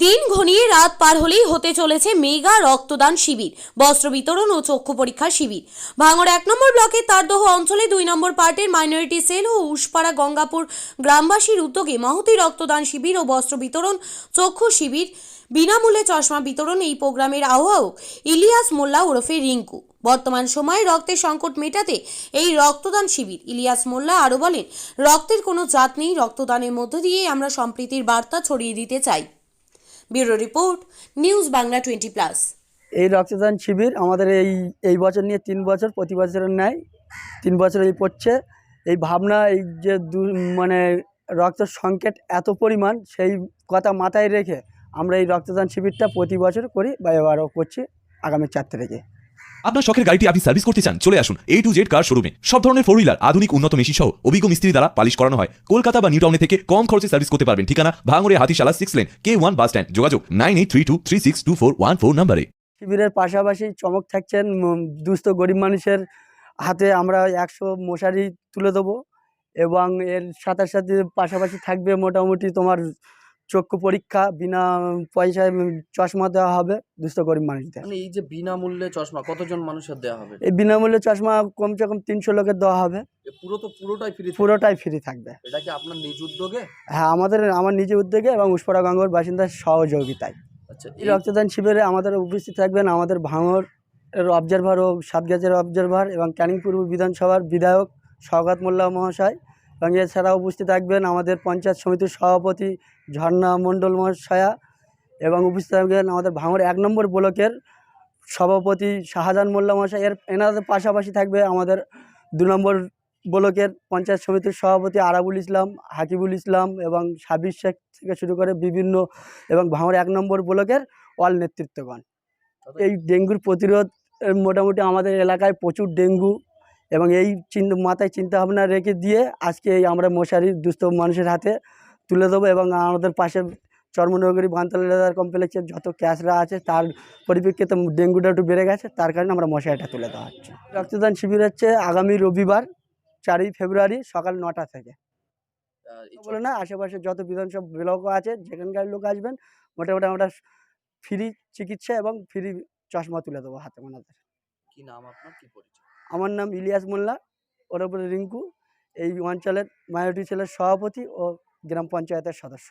দিন ঘনিয়ে রাত পার হলেই হতে চলেছে মেগা রক্তদান শিবির, বস্ত্র বিতরণ ও চক্ষু পরীক্ষা শিবির। ভাঙড় 1 নম্বর ব্লকের তারদহ অঞ্চলে 2 নম্বর পার্টের মাইনরিটি সেল ও উশপাড়া গঙ্গাপুর গ্রামবাসীর উদ্যোগে মহতী রক্তদান শিবির ও বস্ত্র বিতরণ চক্ষু শিবির, বিনামূল্যে চশমা বিতরণ। এই প্রোগ্রামের আহ্বায়ক ইলিয়াস মোল্লা ওরফে রিঙ্কু। বর্তমান সময়ে রক্তের সংকট মেটাতে এই রক্তদান শিবির। ইলিয়াস মোল্লা আরও বলেন, রক্তের কোনো জাত নেই, রক্তদানের মধ্য দিয়ে আমরা সম্প্রীতির বার্তা ছড়িয়ে দিতে চাই। Bureau report, news Bangla 20+। এই রক্তদান শিবির আমাদের এই বছর নিয়ে 3 বছর, প্রতি বছরের ন্যায় 3 বছর এই পড়ছে। এই ভাবনা, এই যে মানে রক্তের সংকট এত পরিমাণ, সেই কথা মাথায় রেখে আমরা এই রক্তদান শিবিরটা প্রতি বছর করি বা এবারও করছি আগামী 4 তারিখে। আপনার শখের গাড়িটি আপনি সার্ভিস করতে চান, চলে আসুন A to Z কার শোরুমে। সব ধরনের 4 হুইলার আধুনিক উন্নত মেশিন সহ অভিজ্ঞ মিস্ত্রি দ্বারা পালিশ করানো হয়। কলকাতা বা নিউ টাউনে থেকে কম খরচে সার্ভিস করতে পারবেন। ঠিকানা ভাঙড়ে Hatishala 6 lane K1 bus stand. যোগাযোগ 9832362414 নম্বরে। শিবিরের পাশাপাশি চমক থাকছেন দুস্থ গরিব মানুষের হাতে আমরা 100 মশারি তুলে দেবো এবং এর সাথে সাথে পাশাপাশি থাকবে মোটামুটি তোমার চক্ষু পরীক্ষা, বিনা পয়সায় চশমা দেওয়া হবে দুস্থ গরিব মানুষদের। মানে এই যে বিনামূল্যে চশমা কতজন মানুষের দেওয়া হবে? এই বিনামূল্যে চশমা কমসে কম 300 লোকের দেওয়া হবে। পুরোটাই ফ্রি? পুরোটাই ফ্রি থাকবে। এটা কি আপনার নিজ উদ্যোগে? হ্যাঁ, আমার নিজের উদ্যোগে এবং উশপাড়া গঙ্গার বাসিন্দার সহযোগিতায়। আচ্ছা, এই রক্তদান শিবিরে আমাদের উপস্থিত থাকবেন আমাদের ভাঙড় অবজারভার ও সাতগাছের অবজারভার এবং ক্যানিং পূর্ব বিধানসভার বিধায়ক শওকত মোল্লা মহাশয়, এবং এছাড়াও উপস্থিত থাকবেন আমাদের পঞ্চায়েত সমিতির সভাপতি ঝর্ণা মণ্ডল মহাশয়া, এবং উপস্থিত থাকবেন আমাদের ভাঙড় 1 নম্বর ব্লকের সভাপতি শাহজাহান মোল্লা মহাশয়। এনাদের পাশাপাশি থাকবে আমাদের 2 নম্বর ব্লকের পঞ্চায়েত সমিতির সভাপতি আরাবুল ইসলাম, হাকিবুল ইসলাম এবং সাবির শেখ থেকে শুরু করে বিভিন্ন, এবং ভাঙড় 1 নম্বর ব্লকের অল নেতৃত্বগণ। এই ডেঙ্গুর প্রতিরোধ মোটামুটি আমাদের এলাকায় প্রচুর ডেঙ্গু, এবং এই মাথায় চিন্তাভাবনা রেখে দিয়ে আজকে এই আমরা মশারি দুস্থ মানুষের হাতে তুলে দেবো, এবং আমাদের পাশে চর্মনগরী বানতলা লেদার কমপ্লেক্সের যত ক্যাশরা আছে তার পরিপ্রেক্ষিতে ডেঙ্গুটা একটু বেড়ে গেছে, তার কারণে আমরা মশারিটা তুলে দেওয়া হচ্ছে। রক্তদান শিবির হচ্ছে আগামী রবিবার 4ই ফেব্রুয়ারি সকাল 9টা থেকে। বলে না, আশেপাশে যত বিধানসভা ব্লক আছে যেখানকার লোক আসবেন, মোটামুটি আমরা ফ্রি চিকিৎসা এবং ফ্রি চশমা তুলে দেবো হাতে ওনাদের। কি নাম আপনার, কি পরিচয়? আমার নাম ইলিয়াস মোল্লা ওর উপরে রিঙ্কু, এই অঞ্চলের মাইনরিটি সেলের সভাপতি ও গ্রাম পঞ্চায়েতের সদস্য।